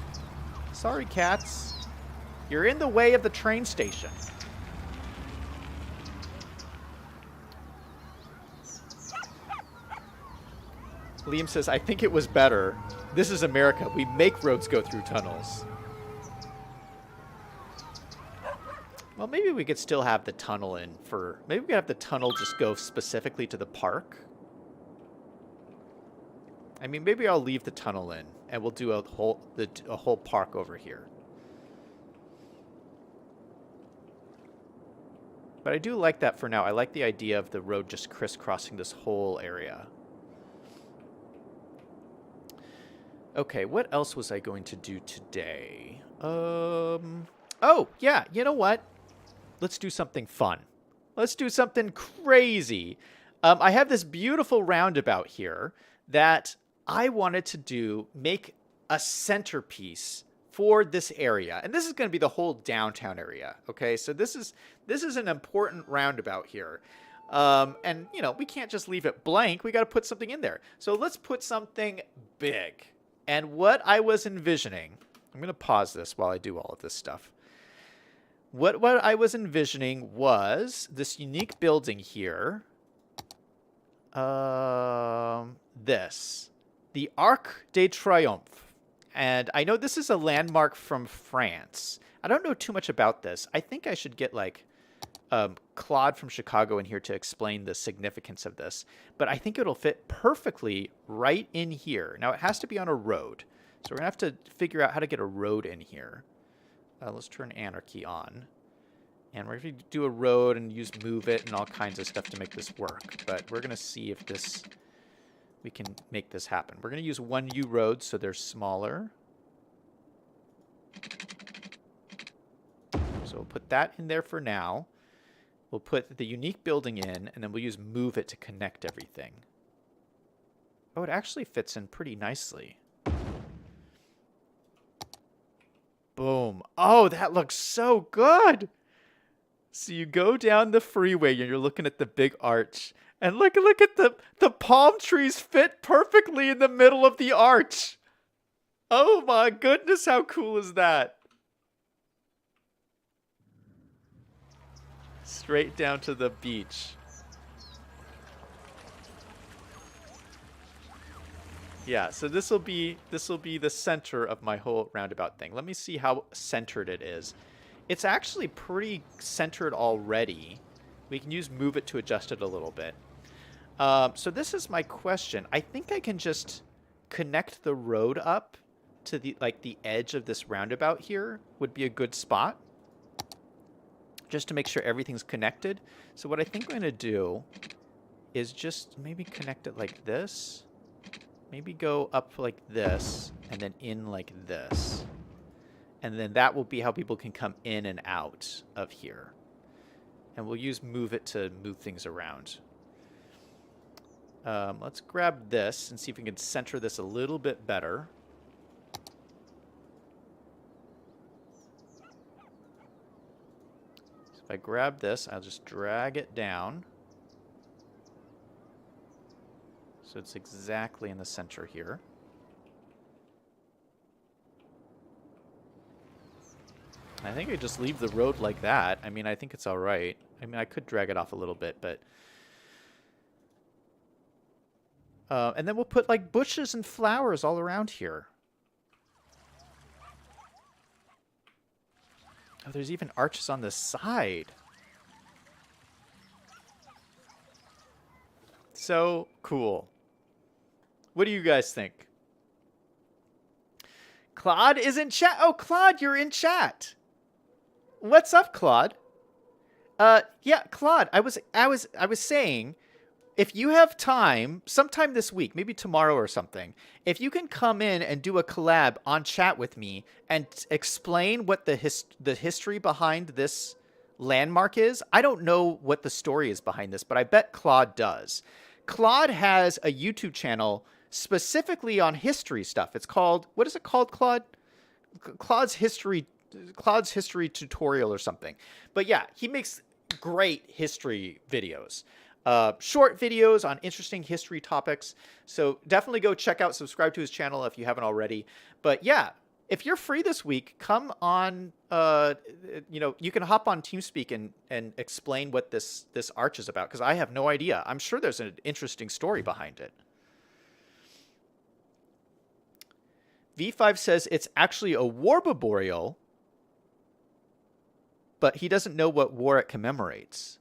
Sorry, cats. You're in the way of the train station. Liam says, I think it was better. This is America. We make roads go through tunnels. Well, maybe we could still have the tunnel in for... Maybe we could have the tunnel just go specifically to the park. I mean, maybe I'll leave the tunnel in, and we'll do a whole park over here. But I do like that for now. I like the idea of the road just crisscrossing this whole area. Okay, what else was I going to do today? Oh, yeah, you know what? Let's do something fun. Let's do something crazy. I have this beautiful roundabout here that I wanted to make a centerpiece for this area. And this is going to be the whole downtown area, okay? So this is an important roundabout here. And, you know, we can't just leave it blank. We got to put something in there. So let's put something big. And what I was envisioning, I'm going to pause this while I do all of this stuff. What I was envisioning was this unique building here. This. The Arc de Triomphe. And I know this is a landmark from France. I don't know too much about this. I think I should get, like, Claude from Chicago in here to explain the significance of this. But I think it'll fit perfectly right in here. Now, it has to be on a road. So we're going to have to figure out how to get a road in here. Let's turn Anarchy on. And we're going to do a road and use Move It and all kinds of stuff to make this work. But we're going to see if we can make this happen. We're going to use 1U roads so they're smaller. So we'll put that in there for now. We'll put the unique building in, and then we'll use Move It to connect everything. Oh, it actually fits in pretty nicely. Boom. Oh, that looks so good. So you go down the freeway and you're looking at the big arch. And look at the palm trees fit perfectly in the middle of the arch. Oh my goodness, how cool is that? Straight down to the beach. Yeah, so this will be the center of my whole roundabout thing. Let me see how centered it is. It's actually pretty centered already. We can use move it to adjust it a little bit. So this is my question. I think I can just connect the road up to the edge of this roundabout here would be a good spot. Just to make sure everything's connected. So what I think I'm going to do is just maybe connect it like this. Maybe go up like this and then in like this. And then that will be how people can come in and out of here. And we'll use move it to move things around. Let's grab this and see if we can center this a little bit better. So if I grab this, I'll just drag it down. So it's exactly in the center here. I think I just leave the road like that. I mean, I think it's all right. I mean, I could drag it off a little bit, but... and then we'll put, like, bushes and flowers all around here. Oh, there's even arches on the side. So cool. What do you guys think? Claude is in chat. Oh, Claude, you're in chat. What's up, Claude? Yeah, Claude, I was saying, if you have time, sometime this week, maybe tomorrow or something, if you can come in and do a collab on chat with me and explain what the history behind this landmark is. I don't know what the story is behind this, but I bet Claude does. Claude has a YouTube channel specifically on history stuff. It's called, what is it called, Claude? Claude's history tutorial or something. But yeah, he makes great history videos. Short videos on interesting history topics. So definitely go check out, subscribe to his channel if you haven't already. But yeah, if you're free this week, come on, you can hop on TeamSpeak and explain what this arch is about, because I have no idea. I'm sure there's an interesting story behind it. V5 says it's actually a war memorial, but he doesn't know what war it commemorates.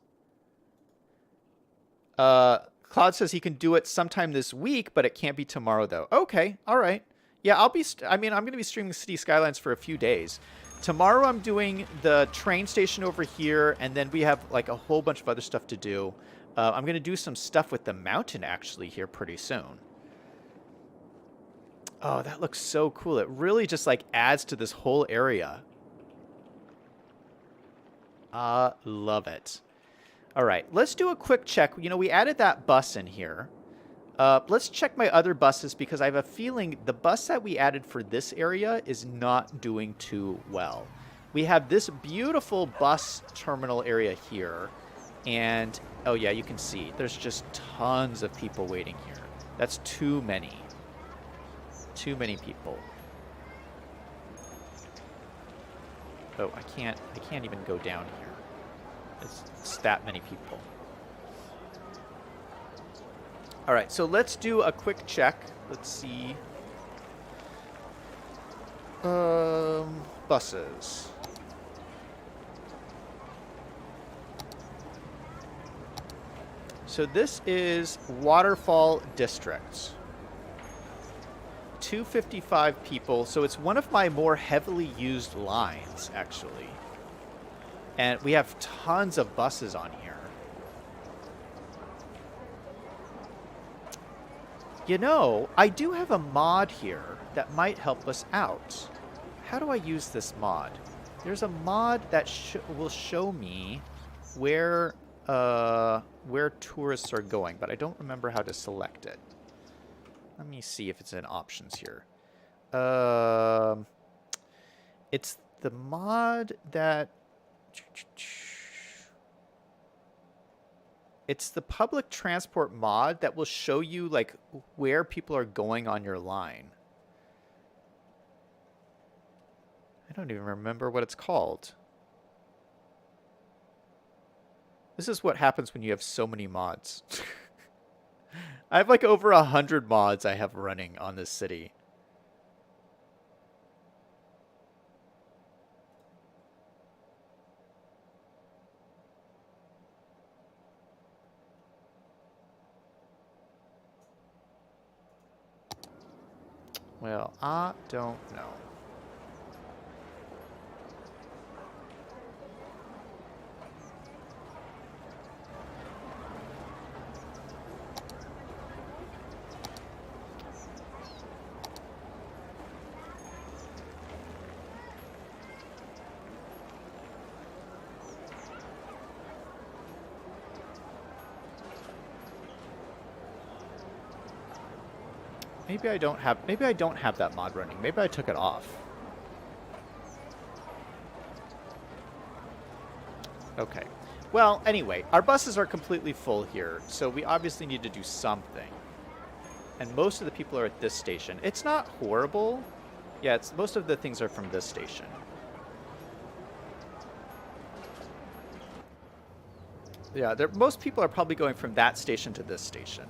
Claude says he can do it sometime this week, but it can't be tomorrow, though. Okay, all right. Yeah, I'm going to be streaming City Skylines for a few days. Tomorrow I'm doing the train station over here, and then we have like a whole bunch of other stuff to do. I'm going to do some stuff with the mountain, actually, here pretty soon. Oh, that looks so cool. It really just like adds to this whole area. Love it. All right, let's do a quick check. You know, we added that bus in here. Let's check my other buses, because I have a feeling the bus that we added for this area is not doing too well. We have this beautiful bus terminal area here. And, oh yeah, you can see there's just tons of people waiting here. That's too many. Too many people. Oh, I can't even go down here. It's that many people. All right, so let's do a quick check. Let's see. Buses. So this is Waterfall District. 255 people, so it's one of my more heavily used lines, actually. And we have tons of buses on here. You know, I do have a mod here that might help us out. How do I use this mod? There's a mod that will show me where tourists are going, but I don't remember how to select it. Let me see if it's in options here. It's the mod that... It's the public transport mod that will show you like where people are going on your line. I don't even remember what it's called. This is what happens when you have so many mods. I have like over 100 mods I have running on this city. Well, I don't know. Maybe I don't have that mod running. Maybe I took it off. Okay. Well, anyway, our buses are completely full here, so we obviously need to do something. And most of the people are at this station. It's not horrible. Yeah, most of the things are from this station. Yeah, most people are probably going from that station to this station.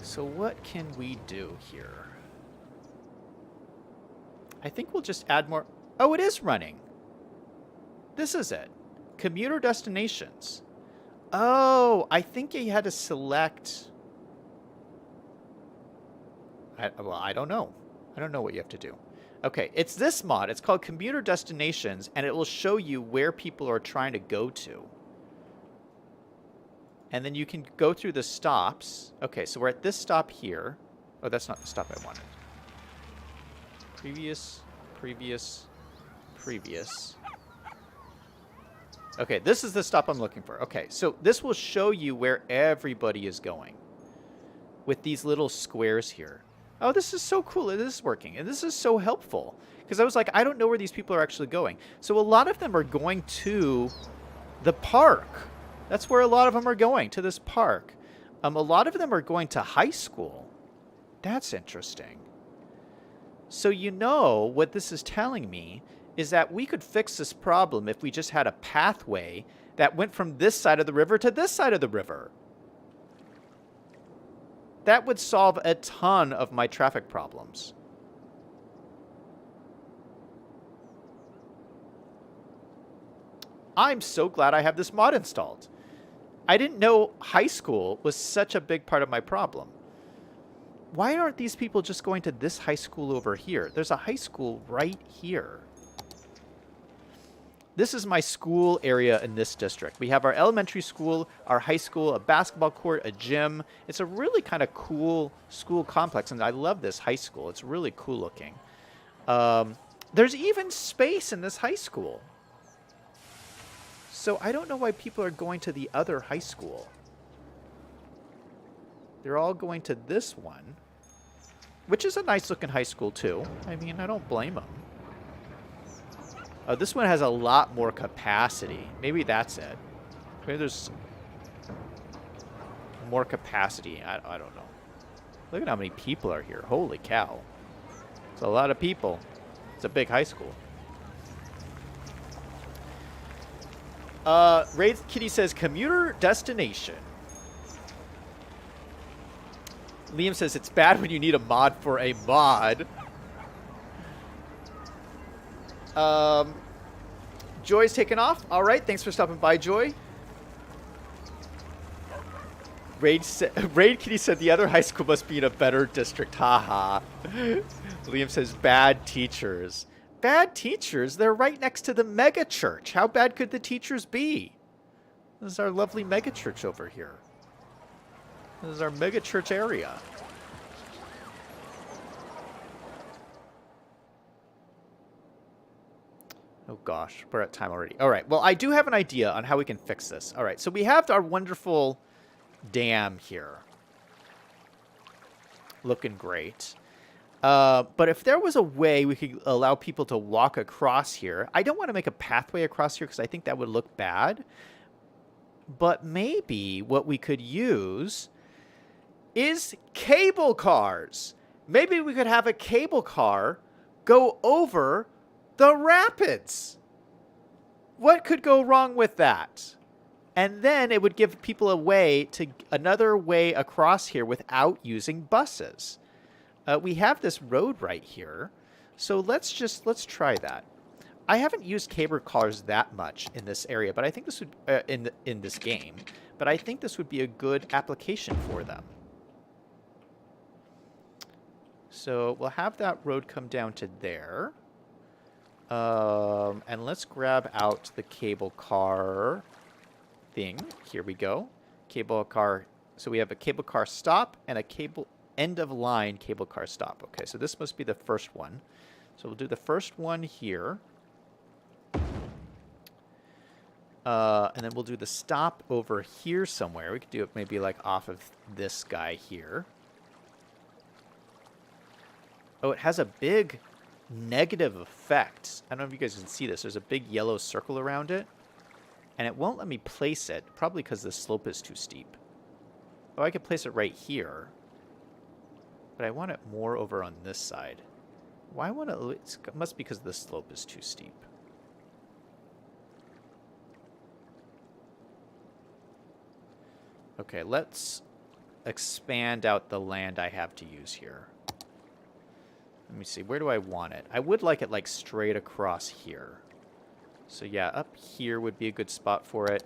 So what can we do here? I think we'll just add more. Oh, it is running. This is it. Commuter destinations. Oh, I think you had to select. Well, I don't know. I don't know what you have to do. Okay, it's this mod. It's called Commuter Destinations, and it will show you where people are trying to go to. And then you can go through the stops. Okay, so we're at this stop here. Oh, that's not the stop I wanted. Previous. Okay, this is the stop I'm looking for. Okay, so this will show you where everybody is going with these little squares here. Oh, this is so cool. This is working. And this is so helpful. Because I was like, I don't know where these people are actually going. So a lot of them are going to the park. That's where a lot of them are going, to this park. A lot of them are going to high school. That's interesting. So you know what this is telling me is that we could fix this problem if we just had a pathway that went from this side of the river to this side of the river. That would solve a ton of my traffic problems. I'm so glad I have this mod installed. I didn't know high school was such a big part of my problem. Why aren't these people just going to this high school over here? There's a high school right here. This is my school area in this district. We have our elementary school, our high school, a basketball court, a gym. It's a really kind of cool school complex, and I love this high school. It's really cool looking. There's even space in this high school. So I don't know why people are going to the other high school. They're all going to this one, which is a nice looking high school too. I mean, I don't blame them. This one has a lot more capacity. Maybe that's it. Maybe there's more capacity. I don't know. Look at how many people are here. Holy cow. It's a lot of people. It's a big high school. Raid Kitty says, commuter destination. Liam says, it's bad when you need a mod for a mod. Joy's taken off. All right, thanks for stopping by, Joy. Raid Kitty said the other high school must be in a better district. Haha. Liam says, bad teachers. Bad teachers? They're right next to the mega church. How bad could the teachers be? This is our lovely mega church over here. This is our mega church area. Oh gosh, we're at time already. All right, well, I do have an idea on how we can fix this. All right, so we have our wonderful dam here. Looking great. But if there was a way we could allow people to walk across here, I don't want to make a pathway across here because I think that would look bad. But maybe what we could use is cable cars. Maybe we could have a cable car go over the rapids. What could go wrong with that? And then it would give people another way across here without using buses. We have this road right here, so let's try that. I haven't used cable cars that much in this area, but I think this would in this game. But I think this would be a good application for them. So we'll have that road come down to there. And let's grab out the cable car thing. Here we go. Cable car. So we have a cable car stop and a end of line cable car stop. Okay, so this must be the first one. So we'll do the first one here. And then we'll do the stop over here somewhere. We could do it maybe like off of this guy here. Oh, it has a big negative effect. I don't know if you guys can see this. There's a big yellow circle around it. And it won't let me place it, probably because the slope is too steep. Oh, I could place it right here. But I want it more over on this side. Why want it? It must be because the slope is too steep. Okay, let's expand out the land I have to use here. Let me see, where do I want it? I would like it like straight across here. So yeah, up here would be a good spot for it.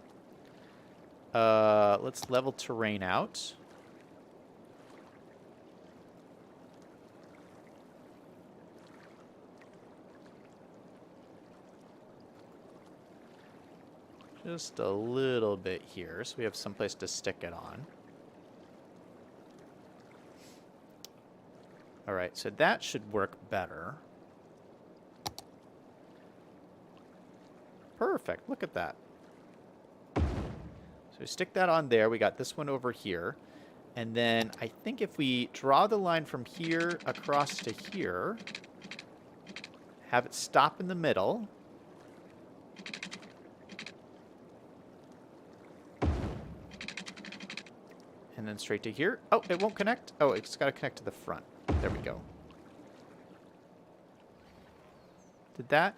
Let's level terrain out. Just a little bit here, so we have someplace to stick it on. All right, so that should work better. Perfect, look at that. So we stick that on there. We got this one over here. And then I think if we draw the line from here across to here, have it stop in the middle. And then straight to here. Oh, it won't connect. Oh, it's got to connect to the front. There we go. Did that?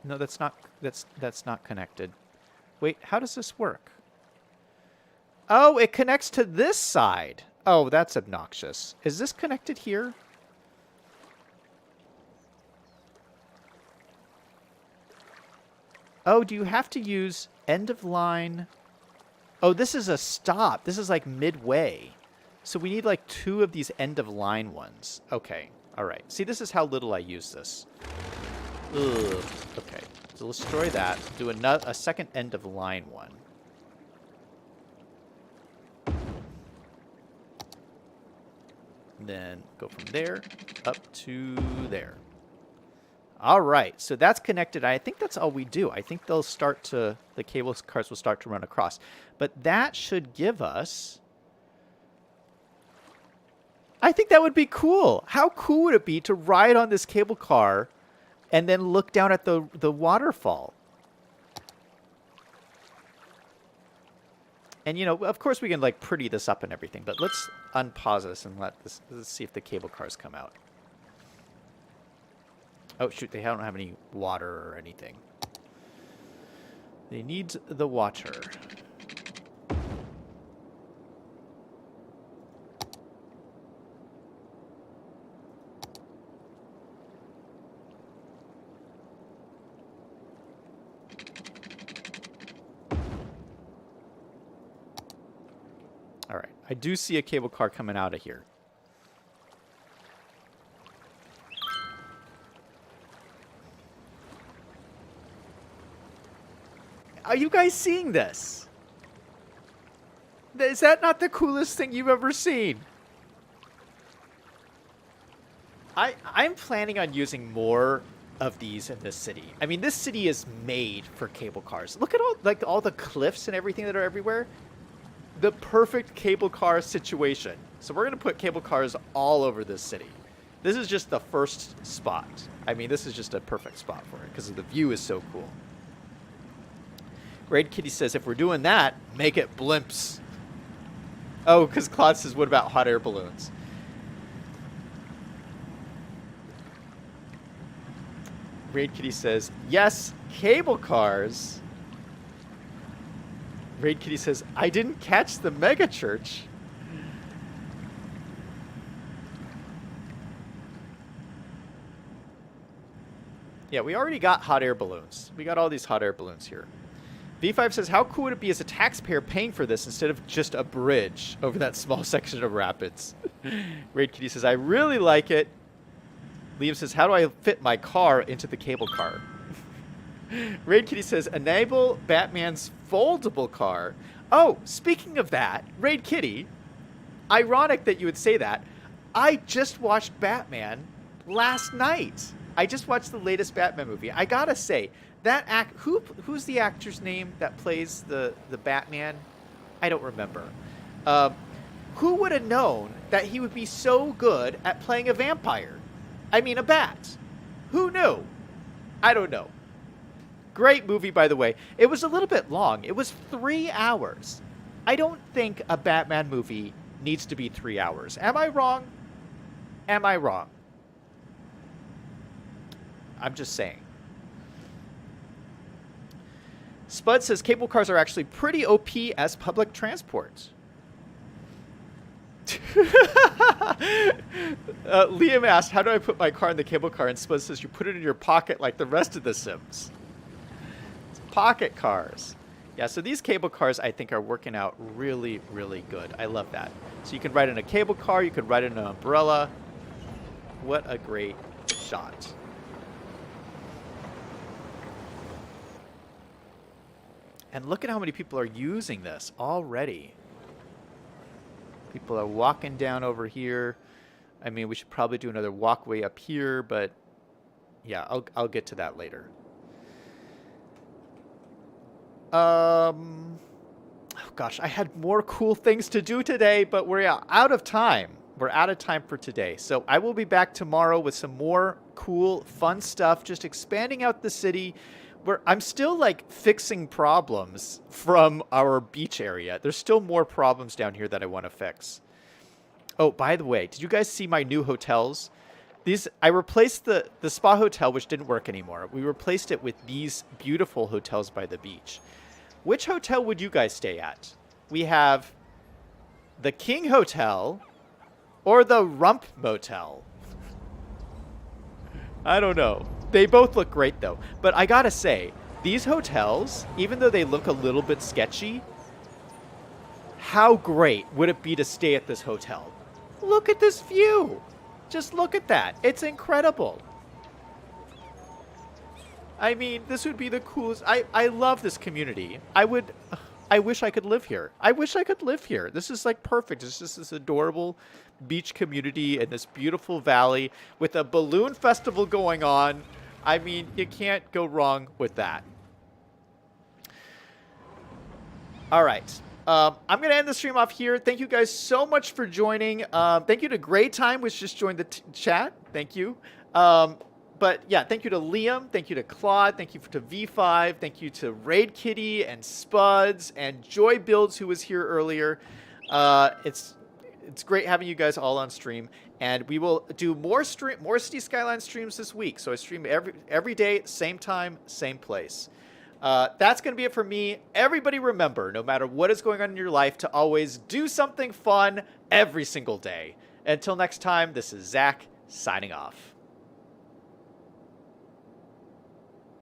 No, that's not connected. Wait, how does this work? Oh, it connects to this side. Oh, that's obnoxious. Is this connected here? Oh, do you have to use end of line? Oh, this is a stop. This is like midway. So we need like 2 of these end of line ones. Okay. All right. See, this is how little I use this. Ugh. Okay. So let's destroy that. Do a second end of line one. And then go from there up to there. All right, so that's connected. I think that's all we do. I think the cable cars will start to run across. But that should give us... I think that would be cool. How cool would it be to ride on this cable car and then look down at the waterfall? And, you know, of course we can, like, pretty this up and everything. But let's unpause this and let's see if the cable cars come out. Oh, shoot, they don't have any water or anything. They need the water. All right, I do see a cable car coming out of here. Are you guys seeing this? Is that not the coolest thing you've ever seen? I'm planning on using more of these in this city. I mean, this city is made for cable cars. Look at all the cliffs and everything that are everywhere. The perfect cable car situation. So we're going to put cable cars all over this city. This is just the first spot. I mean, this is just a perfect spot for it because the view is so cool. Raid Kitty says, if we're doing that, make it blimps. Oh, because Claude says, what about hot air balloons? Raid Kitty says, yes, cable cars. Raid Kitty says, I didn't catch the mega church. Yeah, we already got hot air balloons. We got all these hot air balloons here. V5 says, how cool would it be as a taxpayer paying for this instead of just a bridge over that small section of rapids? Raid Kitty says, I really like it. Liam says, how do I fit my car into the cable car? Raid Kitty says, enable Batman's foldable car. Oh, speaking of that, Raid Kitty, ironic that you would say that. I just watched Batman last night. I just watched the latest Batman movie. I gotta say, that who's the actor's name that plays the Batman? I don't remember. Who would have known that he would be so good at playing a vampire? I mean, a bat. Who knew? I don't know. Great movie, by the way. It was a little bit long. It was 3 hours. I don't think a Batman movie needs to be 3 hours. Am I wrong? Am I wrong? I'm just saying. Spud says cable cars are actually pretty OP as public transport. Liam asked, how do I put my car in the cable car? And Spud says, you put it in your pocket like the rest of the Sims. It's pocket cars. Yeah, so these cable cars, I think, are working out really, really good. I love that. So you can ride in a cable car. You could ride in an umbrella. What a great shot. And look at how many people are using this already. People are walking down over here. I mean, we should probably do another walkway up here, but yeah, I'll get to that later. Oh gosh, I had more cool things to do today, but we're out of time. We're out of time for today. So I will be back tomorrow with some more cool, fun stuff, just expanding out the city. Where I'm still like fixing problems from our beach area. There's still more problems down here that I want to fix. Oh, by the way, did you guys see my new hotels? I replaced the spa hotel, which didn't work anymore. We replaced it with these beautiful hotels by the beach. Which hotel would you guys stay at? We have the King Hotel or the Rump Motel. I don't know. They both look great, though. But I gotta say, these hotels, even though they look a little bit sketchy, how great would it be to stay at this hotel? Look at this view. Just look at that. It's incredible. I mean, this would be the coolest. I love this community. I wish I could live here. I wish I could live here. This is like perfect. It's just this adorable beach community in this beautiful valley with a balloon festival going on. I mean, you can't go wrong with that. All right. I'm going to end the stream off here. Thank you guys so much for joining. Thank you to Great Time, which just joined the chat. Thank you. But yeah, thank you to Liam. Thank you to Claude. Thank you to V5. Thank you to Raid Kitty and Spuds and Joy Builds, who was here earlier. It's great having you guys all on stream. And we will do more City Skylines streams this week. So I stream every day, same time, same place. That's going to be it for me. Everybody remember, no matter what is going on in your life, to always do something fun every single day. Until next time, this is Zach signing off.